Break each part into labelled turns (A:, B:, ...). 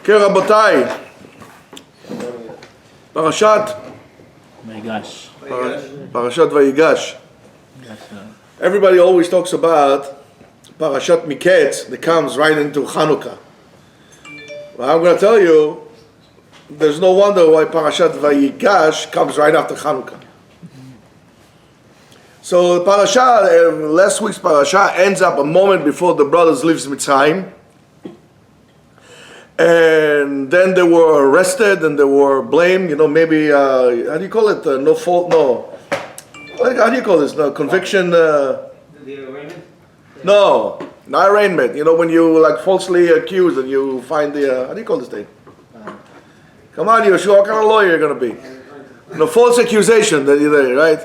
A: Okay, Rabotai. Parashat
B: Vayigash.
A: Parashat Vayigash. Everybody always talks about Parashat Miketz that comes right into Hanukkah. Well, I'm going to tell you, there's no wonder why Parashat Vayigash comes right after Hanukkah. So Parashat, last week's Parashat ends up a moment before the brothers leave Mitzrayim. And then they were arrested and they were blamed, maybe, how do you call it? No fault, no. How do you call this? No, conviction?
C: The arraignment?
A: No, not arraignment. When you falsely accused and you find the, how do you call this thing? Come on, Yeshua, what kind of lawyer you're going to be? No, false accusation that you're there, right?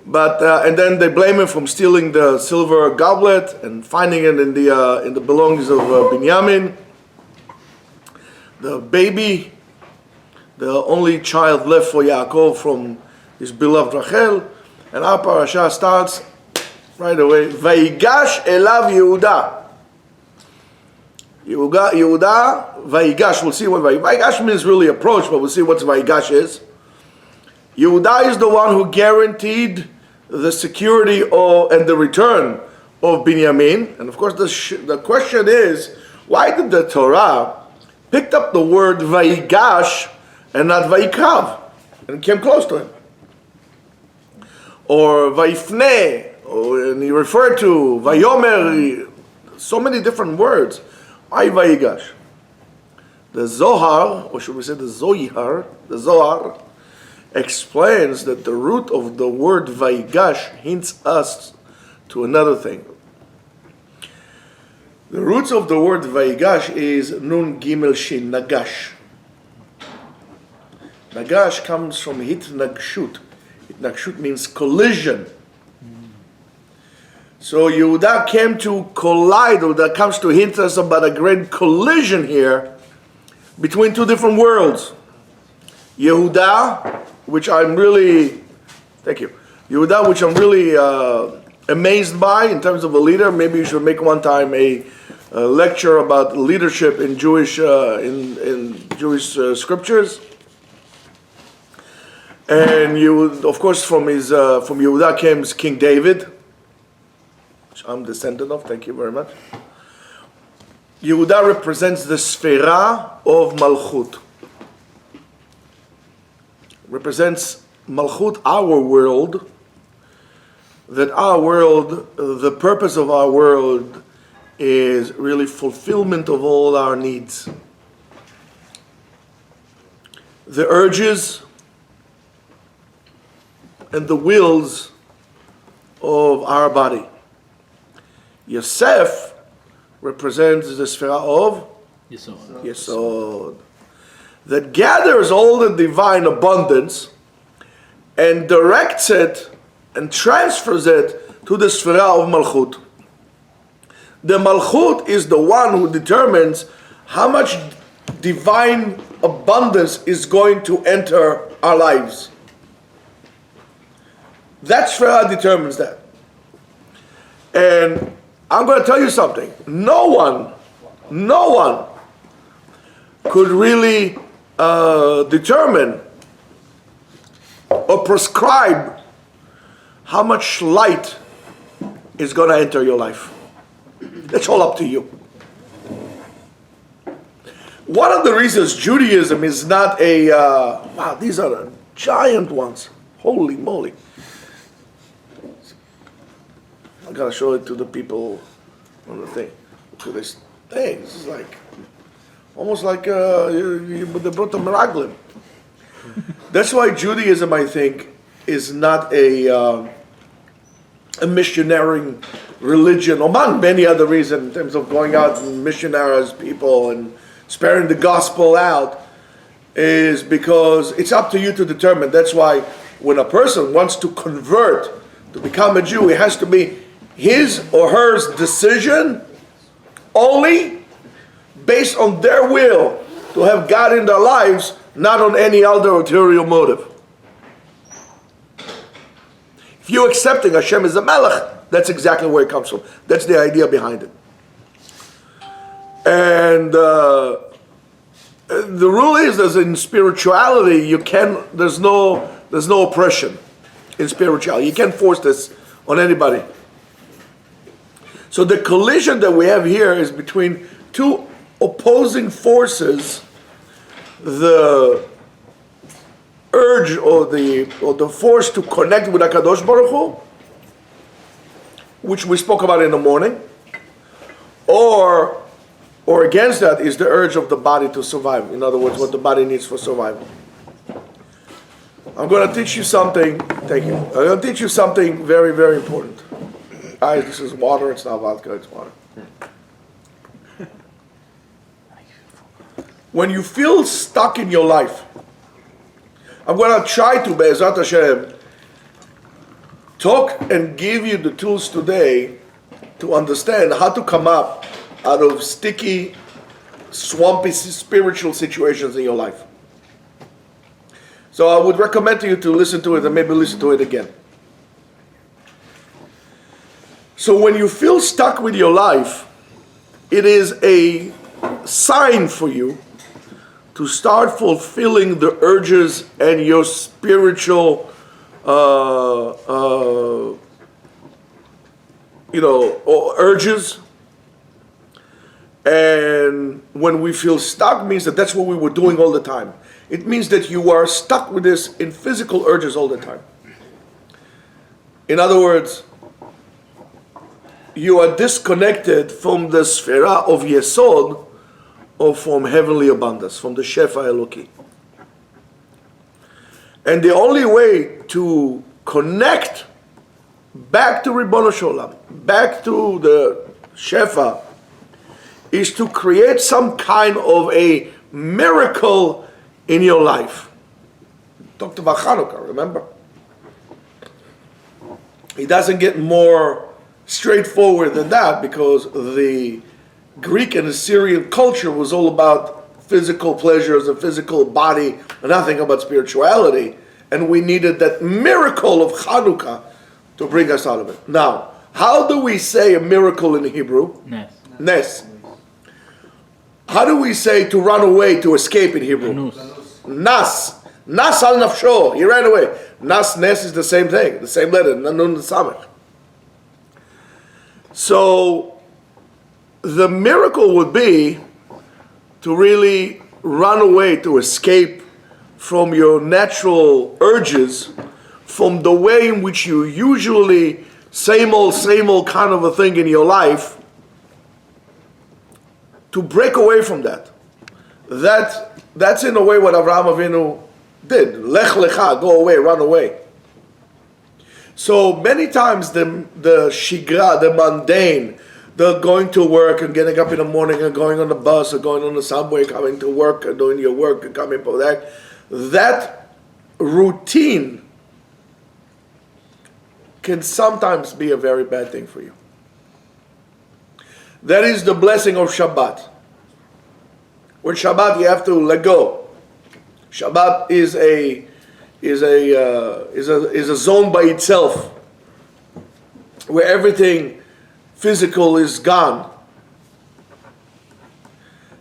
A: But, and then they blame him from stealing the silver goblet and finding it in the belongings of Binyamin. The baby, the only child left for Yaakov from his beloved Rachel, and our parasha starts right away. Vayigash elav Yehuda. Yehuda, Vayigash. We'll see what Vayigash means. Really approach, but we'll see what Vayigash is. Yehuda is the one who guaranteed the security and the return of Binyamin. And of course, the question is, why did the Torah picked up the word Vayigash and not Vayikav, and came close to him? Or Vayifne, and he referred to Vayomer, so many different words. Why Vayigash? The Zohar, or should we say the Zohar explains that the root of the word Vayigash hints us to another thing. The roots of the word Vayigash is Nun Gimel Shin, Nagash. Nagash comes from Hitnagshut. Hitnagshut means collision. So Yehuda came to collide, or that comes to hint us about a great collision here between two different worlds. Yehuda, which I'm really, thank you. Yehuda, which I'm really amazed by in terms of a leader. Maybe you should make one time a lecture about leadership in Jewish scriptures. And of course, from Yehuda came King David, which I'm descendant of. Thank you very much. Yehuda represents the Sfera of Malchut. Represents Malchut, our world. That our world, the purpose of our world, is really fulfillment of all our needs. The urges and the wills of our body. Yosef represents the Sfera of Yesod, that gathers all the divine abundance and directs it and transfers it to the Sfera of Malchut. The Malchut is the one who determines how much divine abundance is going to enter our lives. That Sfera determines that. And I'm going to tell you something. No one could really determine or prescribe how much light is going to enter your life. It's all up to you. One of the reasons Judaism is not a, wow, these are the giant ones. Holy moly. I gotta show it to the people on the thing. Look at this thing. This is like, almost like they brought the Meraglim. That's why Judaism, I think, is not a missionary religion, among many other reasons, in terms of going out and missionaries people and sparing the gospel out, is because it's up to you to determine. That's why when a person wants to convert, to become a Jew, it has to be his or her decision only based on their will to have God in their lives, not on any other ulterior motive. If you're accepting Hashem as a Melech, that's exactly where it comes from. That's the idea behind it. And the rule is that in spirituality there's no oppression in spirituality. You can't force this on anybody. So the collision that we have here is between two opposing forces, the urge or the force to connect with HaKadosh Baruch Hu, which we spoke about in the morning, or against that is the urge of the body to survive. In other words, what the body needs for survival. I'm going to teach you something. Thank you. I'm going to teach you something very, very important. Guys, this is water. It's not vodka. It's water. When you feel stuck in your life, I'm going to try to, Be'ezrat Hashem, talk and give you the tools today to understand how to come up out of sticky, swampy spiritual situations in your life. So I would recommend to you to listen to it and maybe listen to it again. So when you feel stuck with your life, it is a sign for you to start fulfilling the urges and your spiritual urges. And when we feel stuck, means that that's what we were doing all the time. It means that you are stuck with this in physical urges all the time. In other words, you are disconnected from the sfera of Yesod, or from heavenly abundance, from the Shefa Eloki. And the only way to connect back to Ribbono Sholem, back to the Shefa, is to create some kind of a miracle in your life. Talked about Hanukkah, remember? It doesn't get more straightforward than that, because the Greek and Assyrian culture was all about physical pleasures and physical body, nothing about spirituality. And we needed that miracle of Hanukkah to bring us out of it. Now, how do we say a miracle in Hebrew?
B: Nes.
A: Nes. How do we say to run away, to escape in Hebrew?
B: Anus.
A: Nas. Nas al nafsho. He ran away. Nas, Nes is the same thing, the same letter. Nanun samech. So, the miracle would be to really run away, to escape from your natural urges, from the way in which you usually, same old kind of a thing in your life, to break away from that. That's in a way what Avraham Avinu did. Lech lecha, go away, run away. So many times the shigra, the mundane, the going to work and getting up in the morning and going on the bus or going on the subway, coming to work and doing your work and coming for that routine can sometimes be a very bad thing for you. That is the blessing of Shabbat. With Shabbat you have to let go. Shabbat is a zone by itself where everything physical is gone.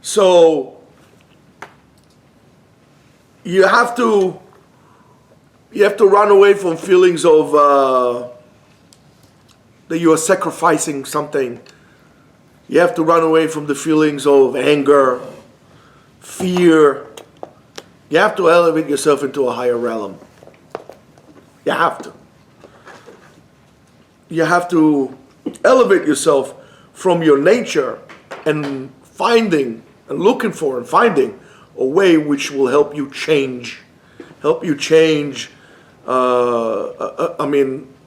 A: So you have to run away from feelings of that you are sacrificing something. You have to run away from the feelings of anger, fear. You have to elevate yourself into a higher realm. You have to. You have to elevate yourself from your nature and finding and looking for and finding a way which will help you change.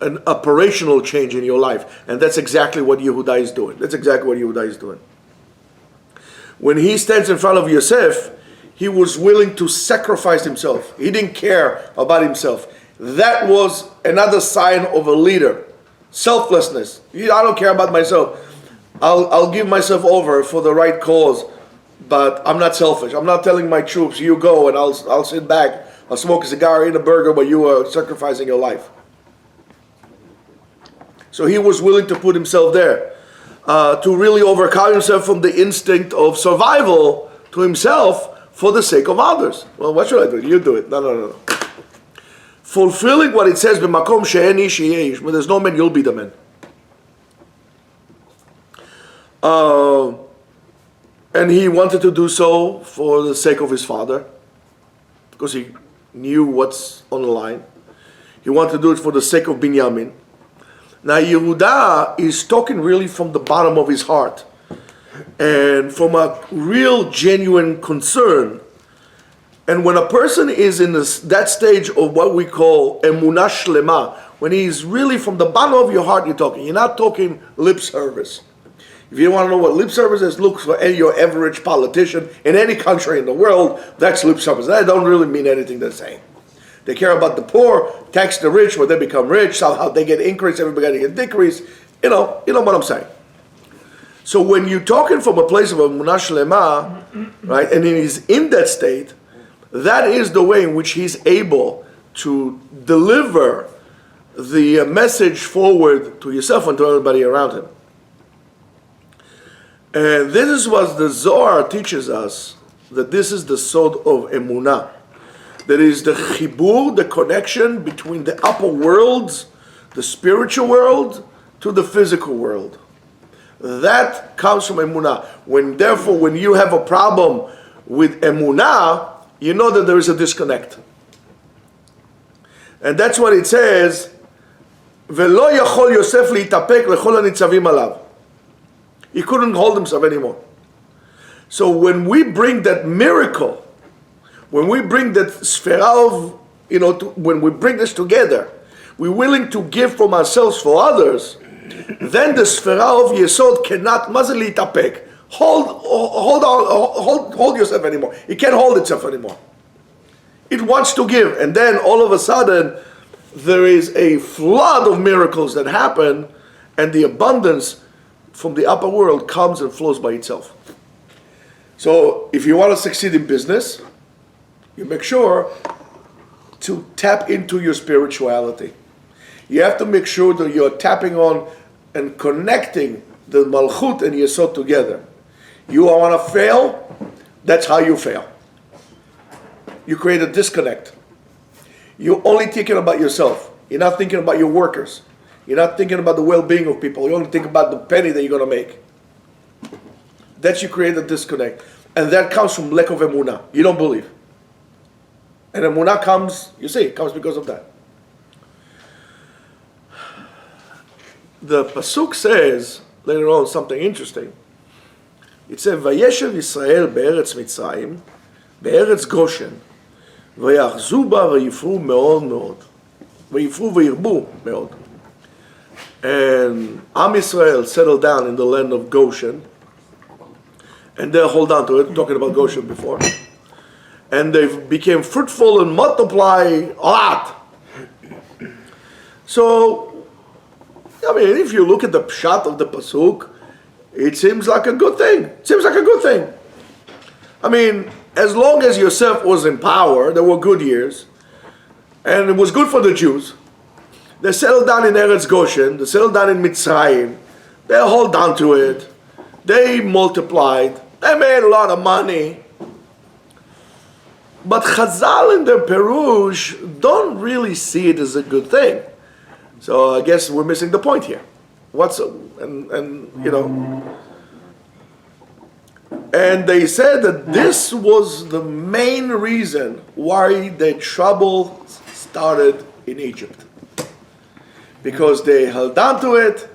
A: An operational change in your life. And that's exactly what Yehuda is doing. When he stands in front of Yosef, he was willing to sacrifice himself. He didn't care about himself. That was another sign of a leader. Selflessness. I don't care about myself. I'll give myself over for the right cause, but I'm not selfish. I'm not telling my troops, you go and I'll sit back, I'll smoke a cigar, eat a burger, but you are sacrificing your life. So he was willing to put himself there, to really overcome himself from the instinct of survival to himself for the sake of others. Well, what should I do? You do it. No. Fulfilling what it says, "B'makom she'en ish yeh ish." When there's no man, you'll be the man. And he wanted to do so for the sake of his father, because he knew what's on the line. He wanted to do it for the sake of Binyamin. Now Yehuda is talking really from the bottom of his heart, and from a real genuine concern. And when a person is in that stage of what we call emunah shlema, when he's really from the bottom of your heart, you're not talking lip service. If you want to know what lip service is, look for your average politician in any country in the world. That's lip service. That don't really mean anything they're saying. They care about the poor, tax the rich when they become rich, somehow they get increase, everybody gets decrease. You know what I'm saying. So when you're talking from a place of emunah shlema, right, and he's in that state, that is the way in which he's able to deliver the message forward to yourself and to everybody around him. And this is what the Zohar teaches us, that this is the sod of emunah. That is the chibur, the connection between the upper worlds, the spiritual world, to the physical world. That comes from emunah. Therefore, when you have a problem with emunah, you know that there is a disconnect. And that's what it says, "Velo yachol Yosef liitapek lechol hanitzavim alav." He couldn't hold himself anymore. So when we bring that miracle, when we bring that sfera of, when we bring this together, we're willing to give from ourselves for others, then the sfera of Yesod cannot mazali tapek. Hold yourself anymore. It can't hold itself anymore. It wants to give, and then all of a sudden there is a flood of miracles that happen, and the abundance from the upper world comes and flows by itself. So if you want to succeed in business, you make sure to tap into your spirituality. You have to make sure that you're tapping on and connecting the Malchut and Yesod together. You want to fail, that's how you fail. You create a disconnect. You're only thinking about yourself. You're not thinking about your workers. You're not thinking about the well-being of people. You only think about the penny that you're going to make. That you create a disconnect. And that comes from lack of emunah. You don't believe. And emunah comes because of that. The Pasuk says, later on, something interesting. It says, "Vayeshev Yisrael be'eretz Mitzrayim, be'eretz Goshen, vayachzu ba vayifru me'od me'od, vayifru vayirbu me'od." And Am Yisrael settled down in the land of Goshen, and they hold on to it, talking about Goshen before, and they became fruitful and multiply a lot. So, if you look at the pshat of the pasuk, it seems like a good thing. As long as Yosef was in power, there were good years, and it was good for the Jews. They settled down in Eretz Goshen, they settled down in Mitzrayim, they hold on to it, they multiplied, they made a lot of money. But Chazal in their Perush don't really see it as a good thing. So I guess we're missing the point here. And they said that this was the main reason why the trouble started in Egypt. Because they held on to it,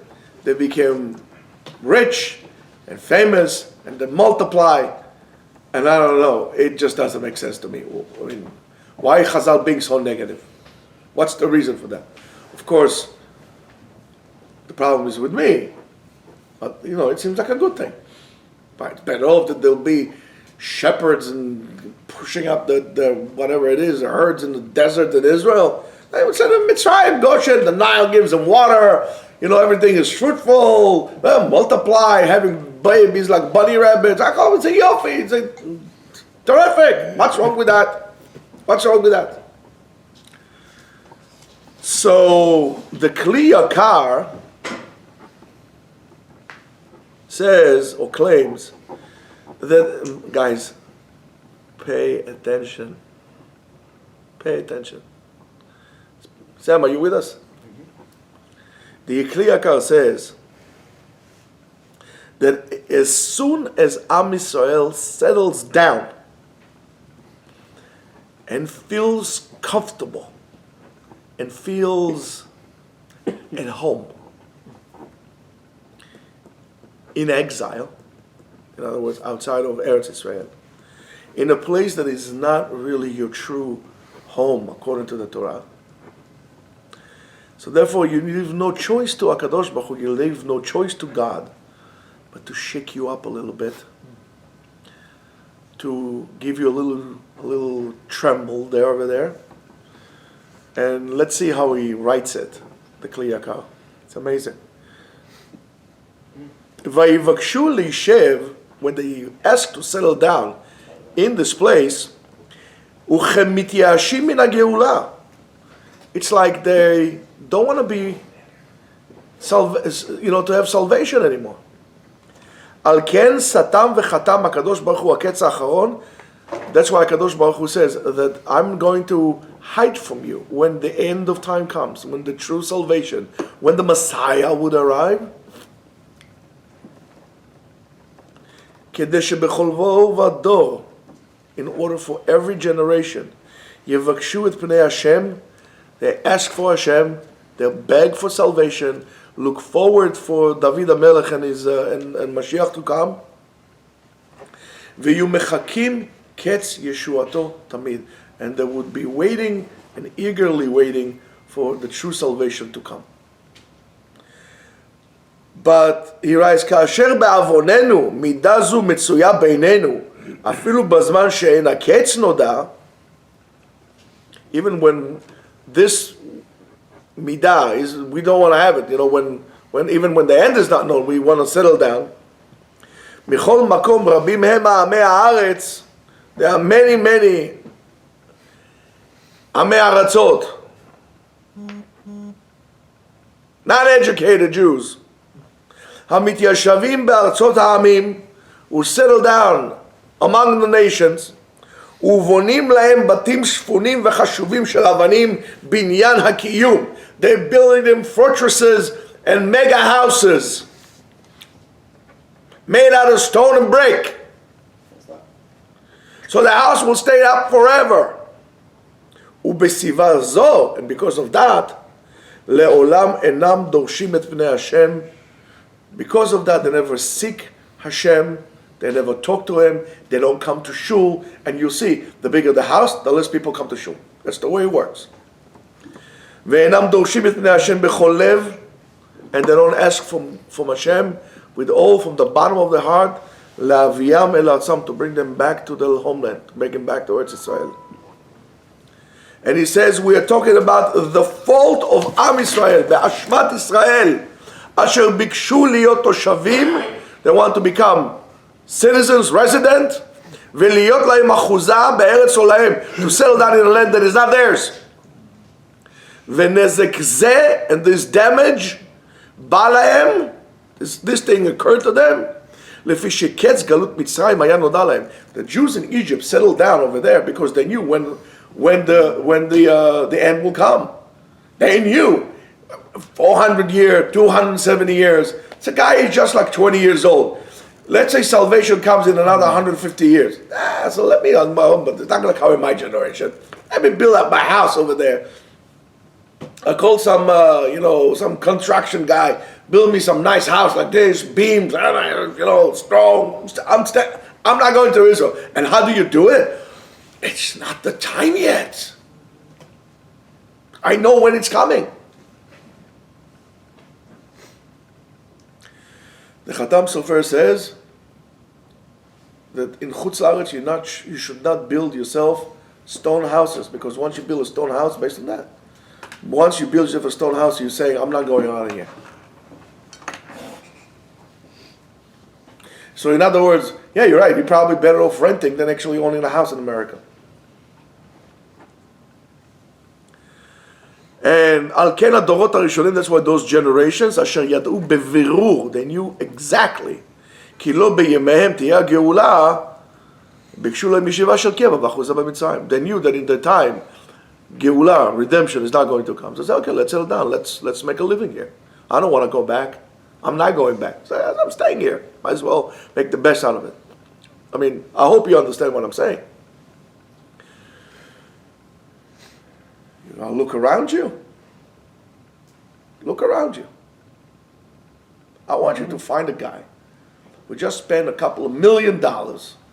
A: they became rich and famous, and they multiplied. And I don't know, it just doesn't make sense to me. Why Chazal being so negative? What's the reason for that? Of course, the problem is with me. But, it seems like a good thing. But it's better off that there'll be shepherds and pushing up the whatever it is, the herds in the desert in Israel. They would send them Mitzrayim, Goshen, the Nile gives them water, everything is fruitful, multiply, having babies like bunny rabbits. I call it a yofi. It's terrific. What's wrong with that? So the Kli Yakar says or claims that, guys, Pay attention. Pay attention. Sam, are you with us? The Kli Yakar says that as soon as Am Yisrael settles down and feels comfortable and feels at home in exile, in other words, outside of Eretz Israel, in a place that is not really your true home according to the Torah. So therefore you leave no choice to HaKadosh Baruch Hu, you leave no choice to God, but to shake you up a little bit, to give you a little tremble there over there. And let's see how he writes it, the Kli Yakar. It's amazing. Vayivakshu li'shev, when they ask to settle down in this place, uchemityashim min hageulah. It's like they don't want to be, to have salvation anymore. Al ken satam v'chatam HaKadosh Baruch Hu haketz ha'acharon. That's why HaKadosh Baruch Hu says that I'm going to hide from you when the end of time comes, when the true salvation, when the Messiah would arrive. כדי שבכל ודור, in order for every generation, יבקשו את פני Hashem, they ask for Hashem, they beg for salvation, look forward for David HaMelech and Mashiach to come, ויהיו מחכים קץ ישועתו תמיד, and they would be waiting and eagerly waiting for the true salvation to come. But he writes, כאשר בעווננו מידה זו מצויה בינינו, אפילו בזמן שאין הקץ נודע, even when this midah is, we don't want to have it, even when the end is not known, we want to settle down. מכל מקום רבים הם עמי הארץ, there are many עמי ארצות, not educated Jews, המתיישבים בארצות העמים, who settle down among the nations, ובונים להם בתים שפונים וחשובים של אבנים בניין הקיום. They're building them fortresses and mega houses made out of stone and brick. So the house will stay up forever. ובסיבה זו, and because of that, לעולם אינם דורשים את פני השם. Because of that, they never seek Hashem, they never talk to Him, they don't come to shul, and you see, the bigger the house, the less people come to shul. That's the way it works. ואינם דורשים את פני השם בכל לב, and they don't ask from Hashem with all from the bottom of their heart, להביאם אל ארצם, to bring them back to their homeland, to bring them back to Eretz Israel. And he says, we are talking about the fault of Am Yisrael, באשמת ישראל, אשר ביקשו להיות תושבים, they want to become citizens, resident, ולהיות להם אחוזה בארץ עולהם, to settle down in a land that is not theirs. ונזק זה, and this damage, בא להם, this thing occurred to them, לפי שקץ גלות מצרים היה נודע להם. The Jews in Egypt settled down over there because they knew when the end will come. They knew 400 years, 270 years. It's a guy who's just like 20 years old. Let's say salvation comes in another 150 years. So let me on my own, but it's not going to come in my generation. Let me build up my house over there. I called some construction guy, build me some nice house like this, beams, strong. I'm not going to Israel. And how do you do it? It's not the time yet. I know when it's coming. The Khatam Sofer says that in Chutz La'aretz you should not build yourself stone houses, because once you build a stone house based on that, once you build yourself a stone house, you're saying, I'm not going out of here. So in other words, yeah, you're right, you're probably better off renting than actually owning a house in America. And al ken הדורות הראשונים, that's why those generations, אשר ידעו בבירור, they knew exactly, כי לא בימיהם תהיה הגאולה, ביקשו להם ישיבה של קבע באחוזה במצרים. They knew that in the time, Geulah, redemption, is not going to come. So they said, okay, let's settle down. Let's make a living here. I don't want to go back. I'm not going back. So I'm staying here. Might as well make the best out of it. I mean, I hope you understand what I'm saying. You know, look around you. Look around you. I want you to find a guy who just spent a couple of $1 million,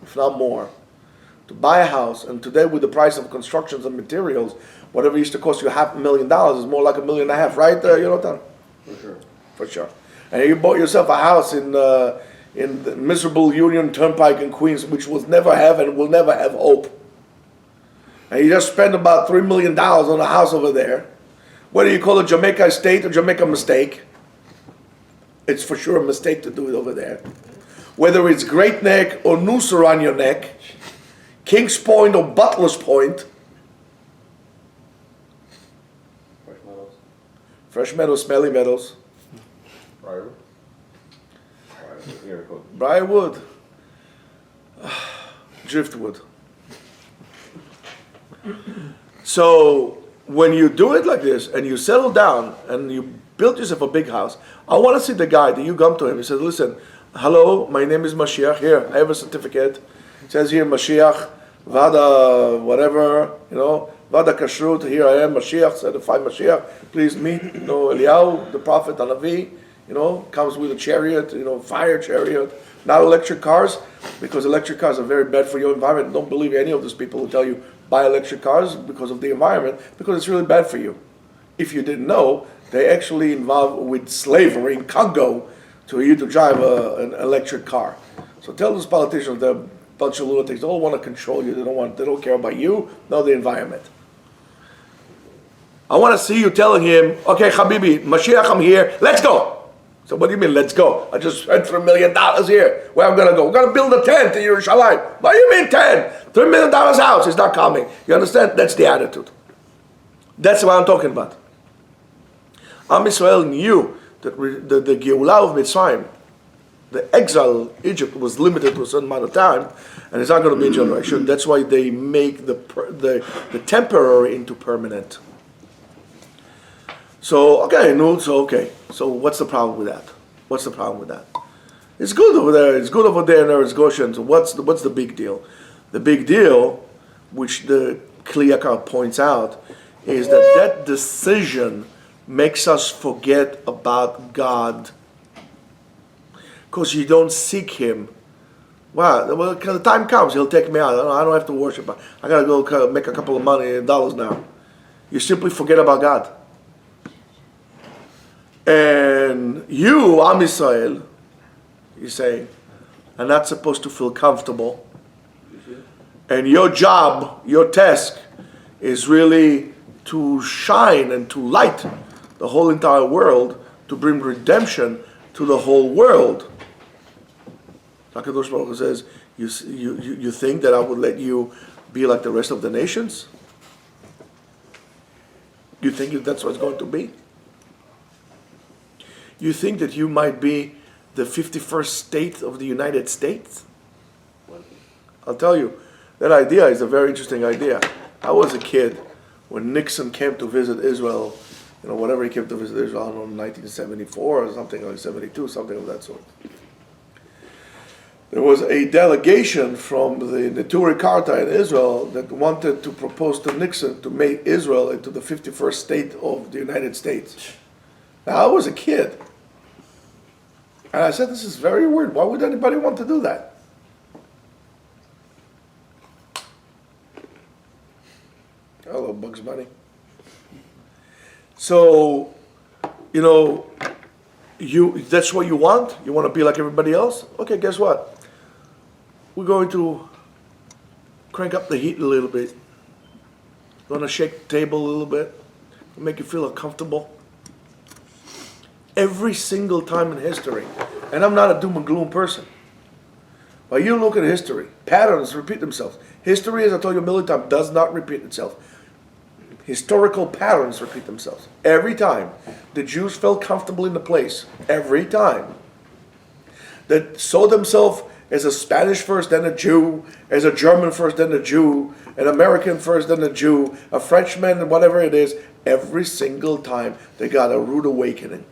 A: if not more, to buy a house, and today with the price of constructions and materials, whatever used to cost you $500,000 is more like $1.5 million, right, Yonatan?
C: For sure.
A: For sure. And you bought yourself a house in the miserable Union Turnpike in Queens, which will never have and will never have hope. And you just spent about $3 million on a house over there. Whether you call it Jamaica Estate or Jamaica Mistake, it's for sure a mistake to do it over there. Whether it's Great Neck or noose around your neck, King's Point or Butler's Point.
C: Fresh Meadows.
A: Fresh Meadows, Smelly Meadows.
C: Briarwood. Here it goes.
A: Briarwood. Driftwood. So when you do it like this and you settle down and you build yourself a big house, I want to see the guy that you come to him and said, listen, hello, my name is Mashiach. Here, I have a certificate. It says here Mashiach, Vada, whatever, Vada Kashrut. Here I am, Mashiach, certified Mashiach. Please meet, Eliyahu, the prophet, Anavi. Comes with a chariot, fire chariot, not electric cars, because electric cars are very bad for your environment. Don't believe any of those people who tell you buy electric cars because of the environment, because it's really bad for you. If you didn't know, they actually involve with slavery in Congo to you to drive an electric car. So tell those politicians they're a bunch of lunatics. They all want to control you. They don't care about you, nor the environment. I want to see you telling him, okay, Habibi, Mashiach, I'm here. Let's go. So what do you mean, let's go? I just spent $3 million here. Where I'm going to go? We're going to build a tent in Yerushalayim. What do you mean tent? $3 million house is not coming. You understand? That's the attitude. That's what I'm talking about. Am Yisrael knew that the Geulah of Mitzrayim, the exile of Egypt, was limited to a certain amount of time, and it's not going to be a generation. That's why they make the temporary into permanent. So, okay. So what's the problem with that? It's good over there. It's good over there in Eretz Goshen. So what's the big deal? The big deal, which the Kli Yakar points out, is that decision makes us forget about God. Because you don't seek Him. Wow, well, the time comes, He'll take me out. I don't have to worship. I got to go make a couple of dollars now. You simply forget about God. And you, Am Yisrael, you say, are not supposed to feel comfortable. And your job, your task, is really to shine and to light the whole entire world, to bring redemption to the whole world. HaKadosh Baruch Hu says, you think that I would let you be like the rest of the nations? You think that's what it's going to be? You think that you might be the 51st state of the United States? I'll tell you, that idea is a very interesting idea. I was a kid when Nixon came to visit Israel, whatever he came to visit Israel, I don't know, 1974 or something, like 72, something of that sort. There was a delegation from the Neturei Karta in Israel that wanted to propose to Nixon to make Israel into the 51st state of the United States. Now, I was a kid. And I said, this is very weird. Why would anybody want to do that? Hello, Bugs Bunny. So, that's what you want? You want to be like everybody else? Okay, guess what? We're going to crank up the heat a little bit. We're going to shake the table a little bit. Make you feel uncomfortable. Every single time in history, and I'm not a doom and gloom person, but you look at history, patterns repeat themselves. History, as I told you a million times, does not repeat itself. Historical patterns repeat themselves. Every time the Jews felt comfortable in the place, every time that saw themselves as a Spanish first, then a Jew, as a German first, then a Jew, an American first, then a Jew, a Frenchman, whatever it is, every single time they got a rude awakening.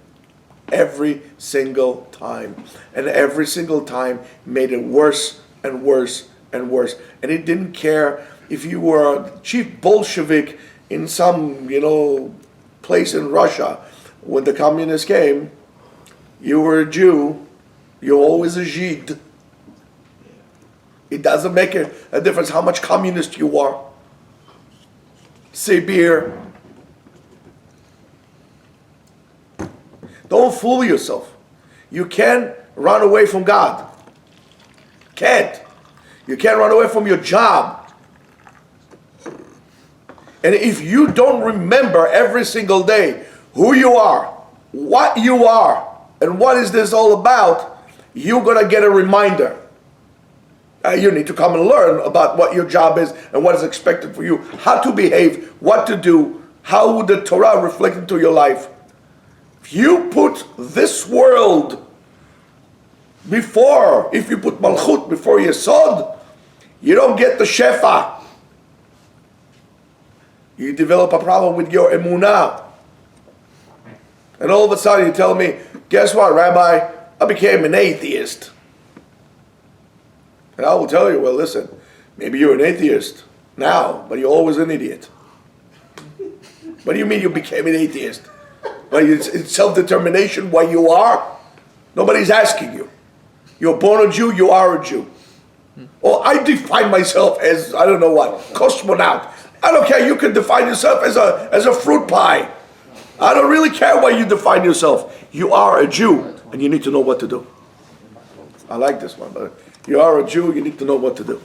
A: Every single time. And every single time made it worse and worse and worse. And it didn't care if you were a chief Bolshevik in some, place in Russia. When the communists came, you were a Jew, you're always a Žid. It doesn't make a difference how much communist you are. Sibir. Don't fool yourself. You can't run away from God. Can't. You can't run away from your job. And if you don't remember every single day who you are, what you are, and what is this all about, you're going to get a reminder. You need to come and learn about what your job is and what is expected for you, how to behave, what to do, how would the Torah reflect into your life. If you put this world before, if you put Malchut before Yesod, you don't get the Shefa. You develop a problem with your Emunah. And all of a sudden you tell me, guess what, Rabbi? I became an atheist. And I will tell you, well, listen, maybe you're an atheist now, but you're always an idiot. What do you mean you became an atheist? Well, it's self-determination why you are? Nobody's asking you. You're born a Jew, you are a Jew. Or I define myself as, I don't know what, cosmonaut. I don't care, you can define yourself as a fruit pie. I don't really care why you define yourself. You are a Jew, and you need to know what to do. I like this one, but you are a Jew, you need to know what to do.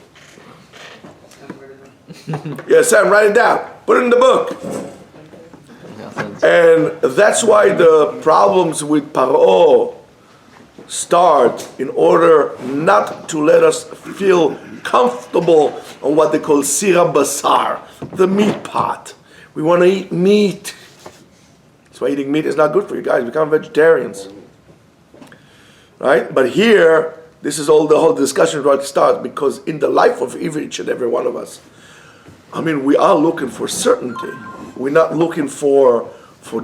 A: Yeah, Sam, write it down. Put it in the book. And that's why the problems with Paro start in order not to let us feel comfortable on what they call sira basar, the meat pot. We want to eat meat. That's why eating meat is not good for you guys. Become vegetarians. Right? But here, this is all the whole discussion right starts, because in the life of each and every one of us, we are looking for certainty. We're not looking for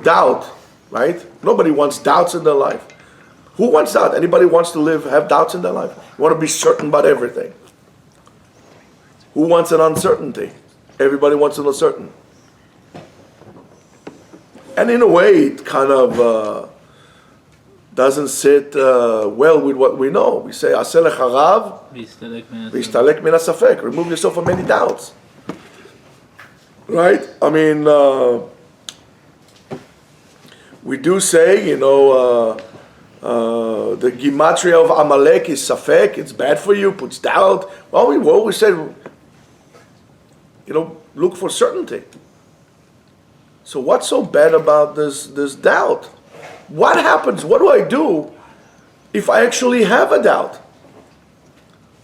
A: doubt, right? Nobody wants doubts in their life. Who wants doubt? Anybody wants to have doubts in their life? You want to be certain about everything. Who wants an uncertainty? Everybody wants to know certain. And in a way, it kind of doesn't sit well with what we know. We say, "Aseh lecha rav, v'istalek min hasafek." Remove yourself from any doubts. Right? We do say, the gematria of Amalek is safek. It's bad for you. Puts doubt. Well, we always said, look for certainty. So what's so bad about this doubt? What happens? What do I do if I actually have a doubt?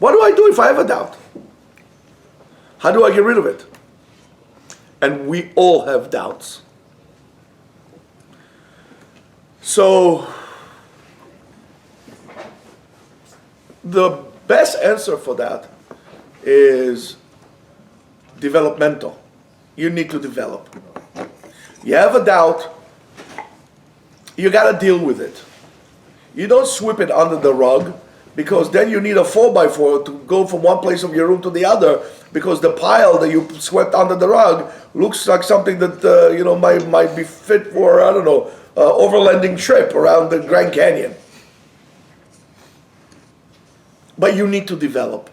A: What do I do if I have a doubt? How do I get rid of it? And we all have doubts. So, the best answer for that is developmental. You need to develop. You have a doubt, you got to deal with it. You don't sweep it under the rug, because then you need a 4x4 to go from one place of your room to the other, because the pile that you swept under the rug looks like something that might be fit for, overlanding trip around the Grand Canyon. But you need to develop.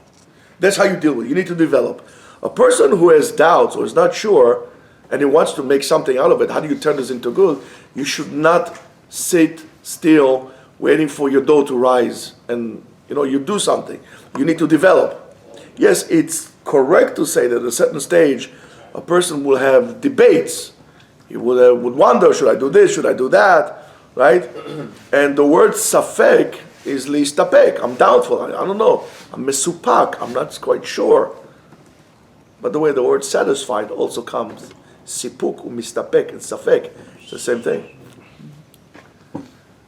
A: That's how you deal with it. You need to develop. A person who has doubts or is not sure and he wants to make something out of it, how do you turn this into good? You should not sit still waiting for your dough to rise and you do something. You need to develop. Yes, it's correct to say that at a certain stage a person will have debates. He would wonder, should I do this, should I do that, right? And the word safek is listapek. I'm doubtful, I don't know. I'm mesupak, I'm not quite sure. But the way the word satisfied also comes. Sipuk, mistapek, and safek. It's the same thing.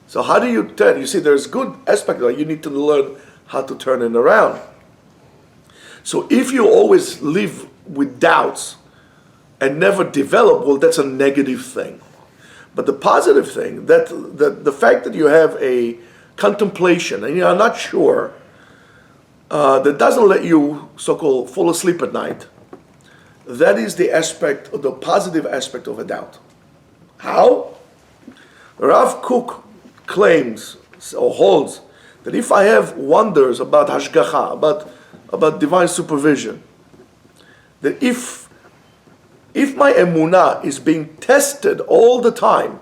A: So how do you turn? You see, there's good aspect of it. You need to learn how to turn it around. So if you always live with doubts and never develop, well, that's a negative thing. But the positive thing, that the fact that you have a contemplation and you're not sure, that doesn't let you so-called fall asleep at night, that is the aspect, the positive aspect of a doubt. How? Rav Kook claims or holds that if I have wonders about hashgacha, about divine supervision, that if my emunah is being tested all the time,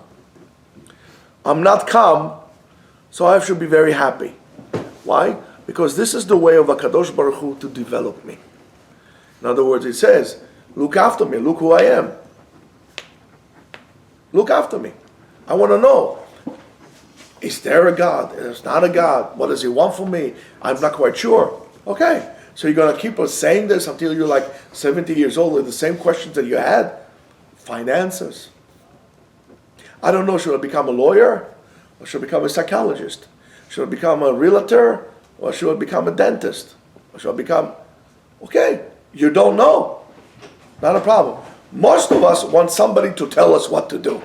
A: I'm not calm, so I should be very happy. Why? Because this is the way of HaKadosh Baruch Hu to develop me. In other words, it says, look after me, look who I am. Look after me. I want to know, is there a God? There's not a God. What does he want from me? I'm not quite sure. Okay, so you're going to keep us saying this until you're like 70 years old with the same questions that you had? Find answers. I don't know, should I become a lawyer? Or should I become a psychologist? Should I become a realtor? Or should I become a dentist? Or should I become... Okay, you don't know. Not a problem. Most of us want somebody to tell us what to do.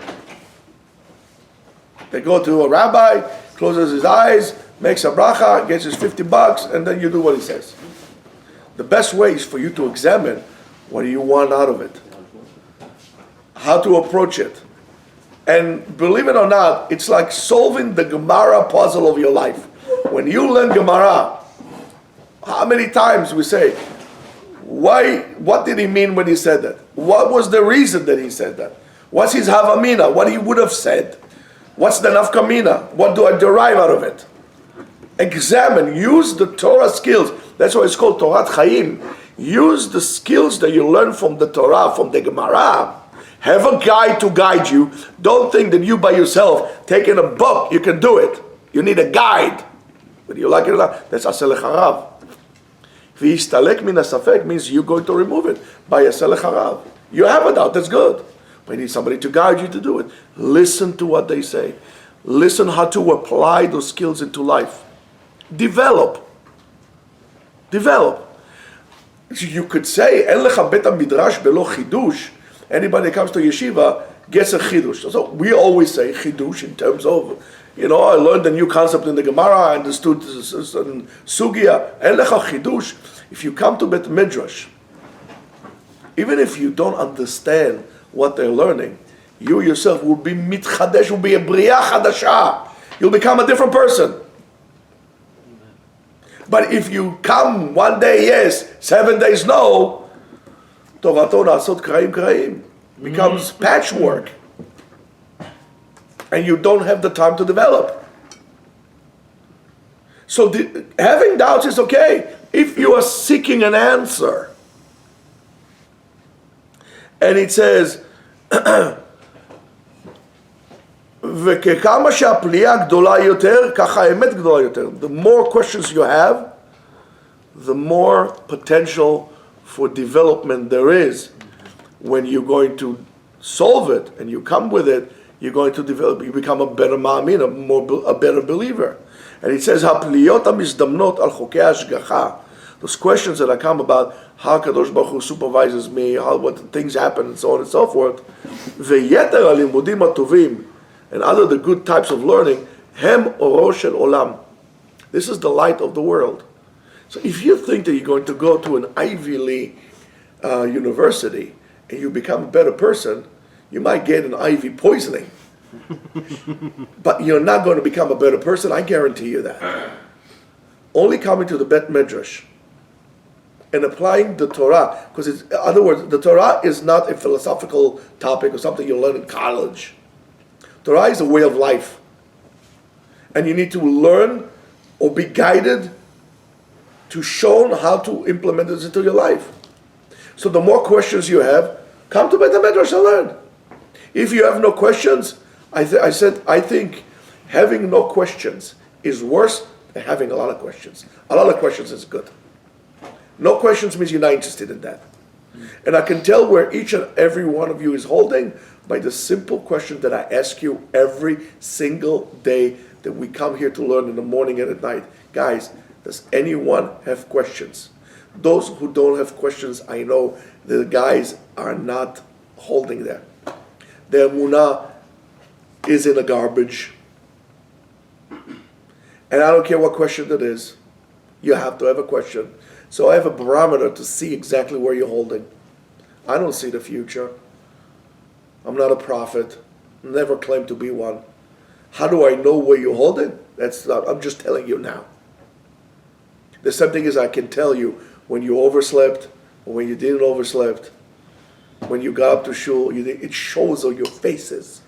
A: They go to a rabbi, closes his eyes, makes a bracha, gets his $50, and then you do what he says. The best way is for you to examine what do you want out of it, how to approach it. And believe it or not, it's like solving the Gemara puzzle of your life. When you learn Gemara, how many times we say, why? What did he mean when he said that? What was the reason that he said that? What's his havamina? What he would have said? What's the nafkamina? What do I derive out of it? Examine, use the Torah skills. That's why it's called Torat Chaim. Use the skills that you learn from the Torah, from the Gemara. Have a guide to guide you. Don't think that you by yourself, taking a book, you can do it. You need a guide. Whether you like it or not, that's Aseh Lecharav. V'yistalek min hasafek means you're going to remove it by Aseh Lecharav. You have a doubt, that's good. But you need somebody to guide you to do it. Listen to what they say. Listen how to apply those skills into life. Develop. You could say, En lecha bet midrash belo chidush. Anybody that comes to yeshiva gets a chidush. So we always say chidush in terms of, I learned a new concept in the Gemara, I understood sugya. En lecha chidush. If you come to bet midrash, even if you don't understand what they're learning, you yourself will be mitchadesh, will be a bria chadasha. You'll become a different person. But if you come one day yes, 7 days no, tovato na'asot kraim becomes patchwork. And you don't have the time to develop. So having doubts is okay if you are seeking an answer. And it says, וכמה שהפליאה גדולה יותר, ככה האמת גדולה יותר. The more questions you have, the more potential for development there is. When you're going to solve it and you come with it, you're going to develop, you become a better ma'amin, a better believer. And it says, הפליות המזדמנות על חוקי ההשגחה. Those questions that I come about how Kadosh Baruch Hu supervises me, what things happen, and so on and so forth. ויתר הלימודים הטובים, and other the good types of learning, hem oro shel olam. This is the light of the world. So if you think that you're going to go to an Ivy League university and you become a better person, you might get an IV poisoning. But you're not going to become a better person, I guarantee you that. Only coming to the Bet Midrash and applying the Torah, because in other words, the Torah is not a philosophical topic or something you learn in college. Torah is a way of life. And you need to learn or be guided to show how to implement this into your life. So the more questions you have, come to Beit HaMidrash and learn. If you have no questions, I think having no questions is worse than having a lot of questions. A lot of questions is good. No questions means you're not interested in that. And I can tell where each and every one of you is holding by the simple question that I ask you every single day that we come here to learn in the morning and at night. Guys, Does anyone have questions? Those who don't have questions, I know the guys are not holding there. Their emunah is in the garbage. And I don't care what question it is. You have to have a question. So I have a barometer to see exactly where you're holding. I don't see the future. I'm not a prophet. Never claimed to be one. How do I know where you're holding? I'm just telling you now. The same thing is I can tell you when you overslept or when you didn't overslept. When you got up to shul, it shows on your faces.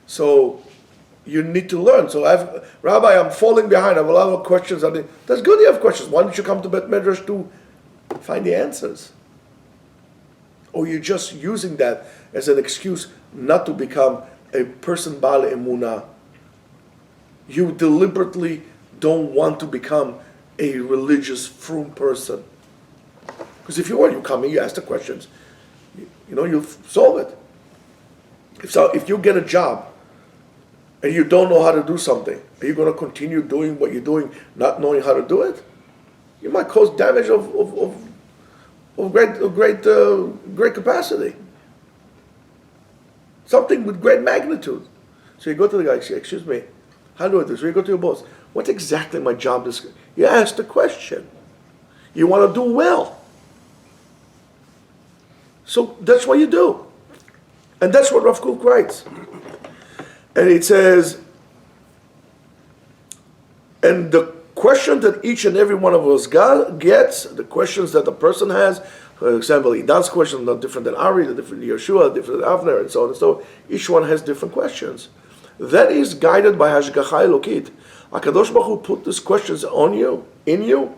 A: So you need to learn. So Rabbi, I'm falling behind. I have a lot of questions. That's good you have questions. Why don't you come to Bet Midrash to find the answers? Or you're just using that as an excuse not to become a person Baal Emunah. You deliberately don't want to become a religious, frum person. Because if you want, you come and you ask the questions. You'll solve it. If you get a job and you don't know how to do something, are you going to continue doing what you're doing, not knowing how to do it? You might cause damage of great capacity. Something with great magnitude. So you go to the guy and say, excuse me, how do I do this? So you go to your boss. What's exactly my job description? You ask the question. You want to do well. So that's what you do. And that's what Rav Kook writes. And it says, and the question that each and every one of us gets, the questions that the person has, for example, Idan's question are different than Ari, different than Yeshua, different than Avner, and so on and so on. Each one has different questions. That is guided by Hashgacha Elokit. HaKadosh Baruch Hu put these questions on you, in you,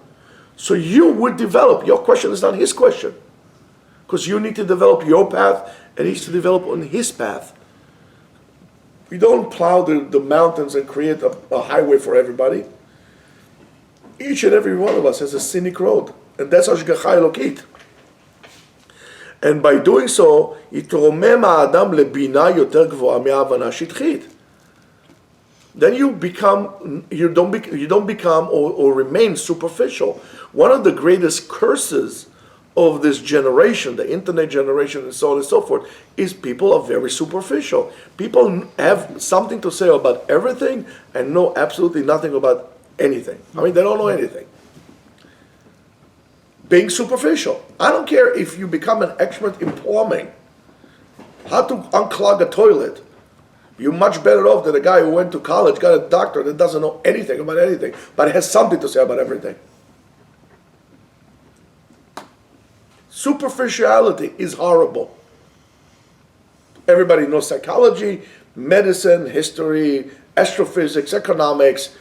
A: so you would develop. Your question is not his question. Because you need to develop your path, and he needs to develop on his path. We don't plow the mountains and create a highway for everybody. Each and every one of us has a scenic road, and that's Hashgacha Elokit. And by doing so, יתרומם האדם לבינה יותר גבוהה מההבנה שטחית. Then you don't become or remain superficial. One of the greatest curses of this generation, the internet generation and so on and so forth, is people are very superficial. People have something to say about everything and know absolutely nothing about anything. I mean, they don't know anything. Being superficial. I don't care if you become an expert in plumbing, how to unclog a toilet. You're much better off than a guy who went to college, got a doctorate, that doesn't know anything about anything, but has something to say about everything. Superficiality is horrible. Everybody knows psychology, medicine, history, astrophysics, economics,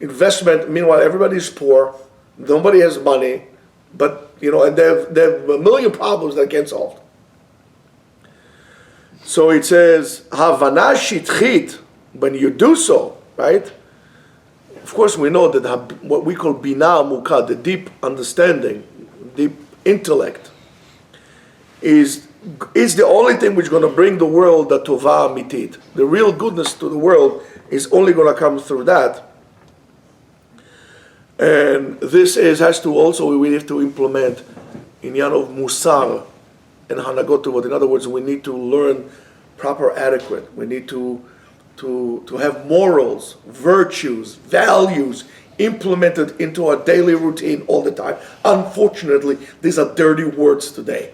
A: investment. Meanwhile, everybody's poor. Nobody has money. But, and they have a million problems that get solved. So it says, Havana shitchit, when you do so, right? Of course, we know that what we call bina mukha, the deep understanding, deep intellect, is the only thing which is going to bring the world the tova amitit. The real goodness to the world is only going to come through that. And this has to also, we have to implement inyan of musar and hanagot tovot. In other words, we need to learn proper adequate. We need to have morals, virtues, values implemented into our daily routine all the time. Unfortunately, these are dirty words today.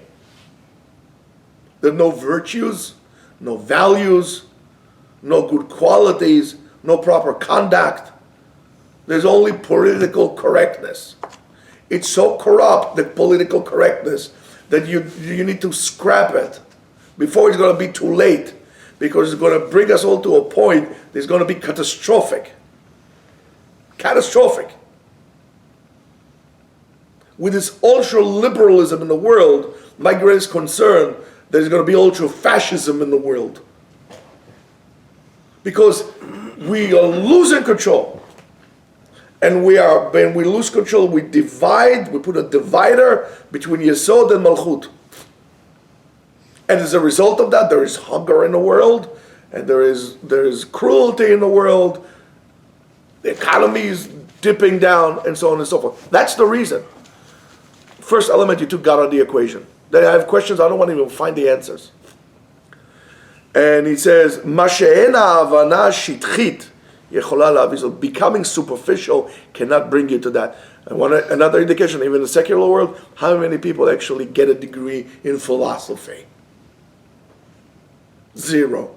A: There are no virtues, no values, no good qualities, no proper conduct. There's only political correctness. It's so corrupt, the political correctness, that you need to scrap it before it's going to be too late, because it's going to bring us all to a point that's going to be catastrophic. Catastrophic. With this ultra-liberalism in the world, my greatest concern, there's going to be ultra-fascism in the world. Because we are losing control. And when we lose control, we divide, we put a divider between Yesod and Malchut. And as a result of that, there is hunger in the world, and there is cruelty in the world, the economy is dipping down, and so on and so forth. That's the reason. First element, you took God out of the equation. Then I have questions, I don't want to even find the answers. And he says, "Mashe'ena havana shitchit yechola la'aviz." Becoming superficial cannot bring you to that. And another indication, even in the secular world, how many people actually get a degree in philosophy? Zero.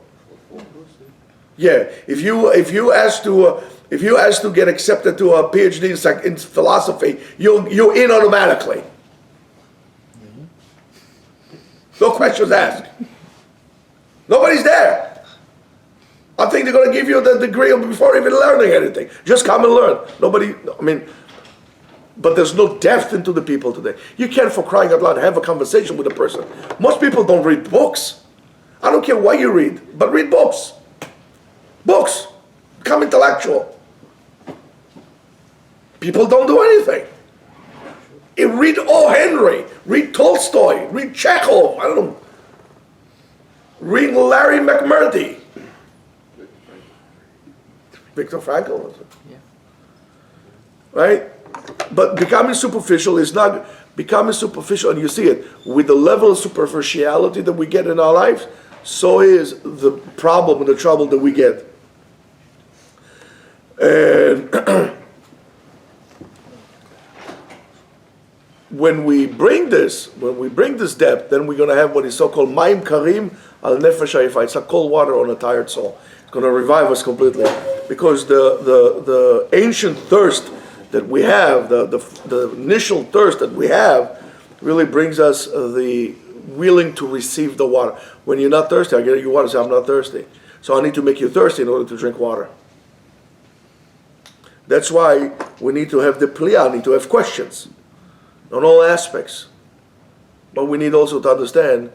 A: Yeah, if you ask to get accepted to a PhD in philosophy, you're in automatically. No questions asked. Nobody's there. I think they're going to give you the degree before even learning anything. Just come and learn. But there's no depth into the people today. You can't, for crying out loud, have a conversation with a person. Most people don't read books. I don't care what you read, but read books. Books. Become intellectual. People don't do anything. Read O. Henry. Read Tolstoy. Read Chekhov. I don't know. Read Larry McMurtry. Viktor Frankl. Was it?
B: Yeah.
A: Right? But becoming superficial is not becoming superficial, and you see it with the level of superficiality that we get in our lives. So is the problem and the trouble that we get. And when we bring this depth, then we're going to have what is so-called Maim Karim al Nefesh Haifa. It's like cold water on a tired soul. It's going to revive us completely, because the ancient thirst that we have, the initial thirst that we have, really brings us the willing to receive the water. When you're not thirsty, I get you water, say, I'm not thirsty. So I need to make you thirsty in order to drink water. That's why we need to have the pliyah, need to have questions on all aspects. But we need also to understand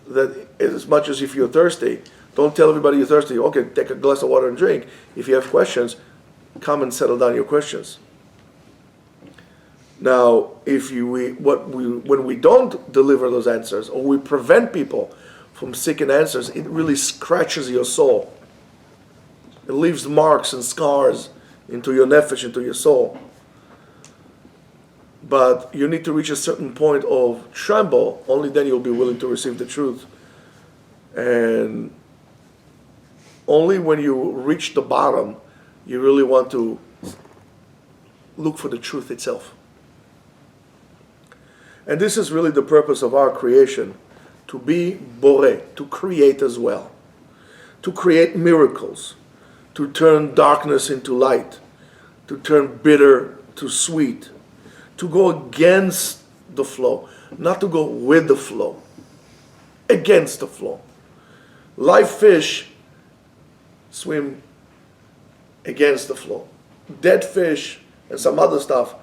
A: that as much as if you're thirsty, don't tell everybody you're thirsty. Okay, take a glass of water and drink. If you have questions, come and settle down your questions. Now, when we don't deliver those answers, or we prevent people from seeking answers, it really scratches your soul. It leaves marks and scars into your nefesh, into your soul. But you need to reach a certain point of tremble, only then you'll be willing to receive the truth. And only when you reach the bottom, you really want to look for the truth itself. And this is really the purpose of our creation, to be boreh, to create as well, to create miracles, to turn darkness into light, to turn bitter to sweet, to go against the flow, not to go with the flow, against the flow. Live fish swim against the flow. Dead fish and some other stuff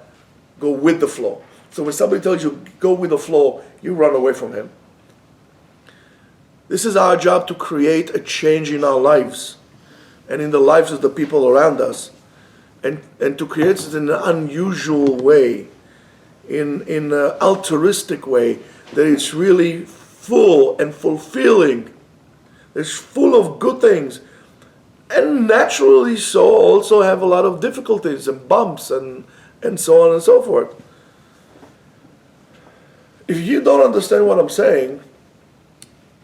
A: go with the flow. So when somebody tells you, go with the flow, you run away from him. This is our job, to create a change in our lives and in the lives of the people around us, and to create it in an unusual way, in an altruistic way, that it's really full and fulfilling. It's full of good things, and naturally so also have a lot of difficulties and bumps and so on and so forth. If you don't understand what I'm saying,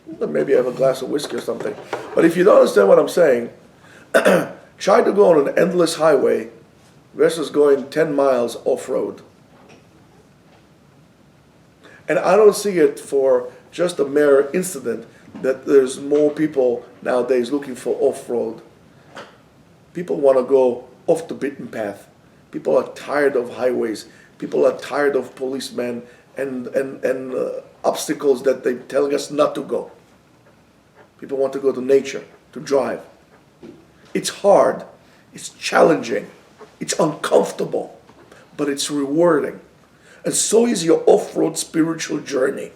A: then maybe have a glass of whiskey or something. But if you don't understand what I'm saying, try to go on an endless highway versus going 10 miles off-road. And I don't see it for just a mere incident that there's more people nowadays looking for off-road. People want to go off the beaten path. People are tired of highways. People are tired of policemen and obstacles that they're telling us not to go. People want to go to nature, to drive. It's hard, it's challenging, it's uncomfortable, but it's rewarding. And so is your off-road spiritual journey.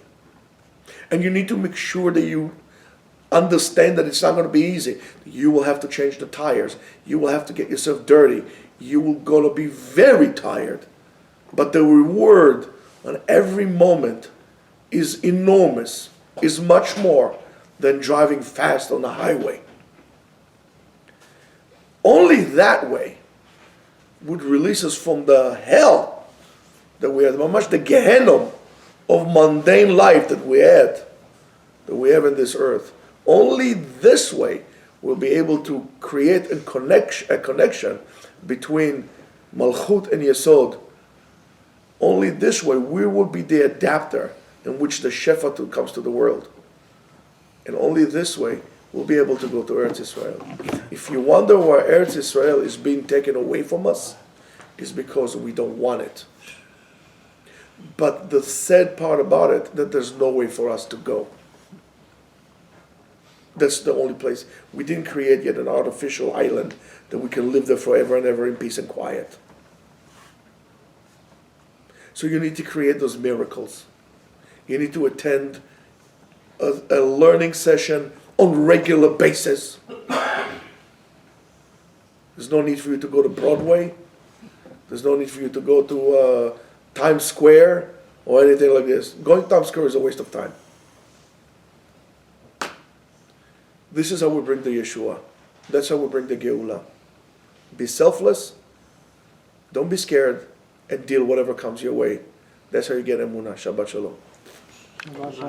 A: And you need to make sure that you understand that it's not going to be easy. You will have to change the tires. You will have to get yourself dirty. You will going to be very tired. But the reward on every moment is enormous, is much more than driving fast on the highway. Only that way would release us from the hell that we had, much the Gehenna of mundane life that we have in this earth. Only this way we'll be able to create a connection between Malchut and Yesod. Only this way we will be the adapter in which the Shefa comes to the world. And only this way we'll be able to go to Eretz Israel. If you wonder why Eretz Israel is being taken away from us, it's because we don't want it. But the sad part about it, that there's no way for us to go. That's the only place. We didn't create yet an artificial island that we can live there forever and ever in peace and quiet. So you need to create those miracles. You need to attend a learning session on regular basis. There's no need for you to go to Broadway. There's no need for you to go to Times Square or anything like this. Going to Times Square is a waste of time. This is how we bring the Yeshua. That's how we bring the Geula. Be selfless. Don't be scared. And deal whatever comes your way. That's how you get Emunah. Shabbat Shalom.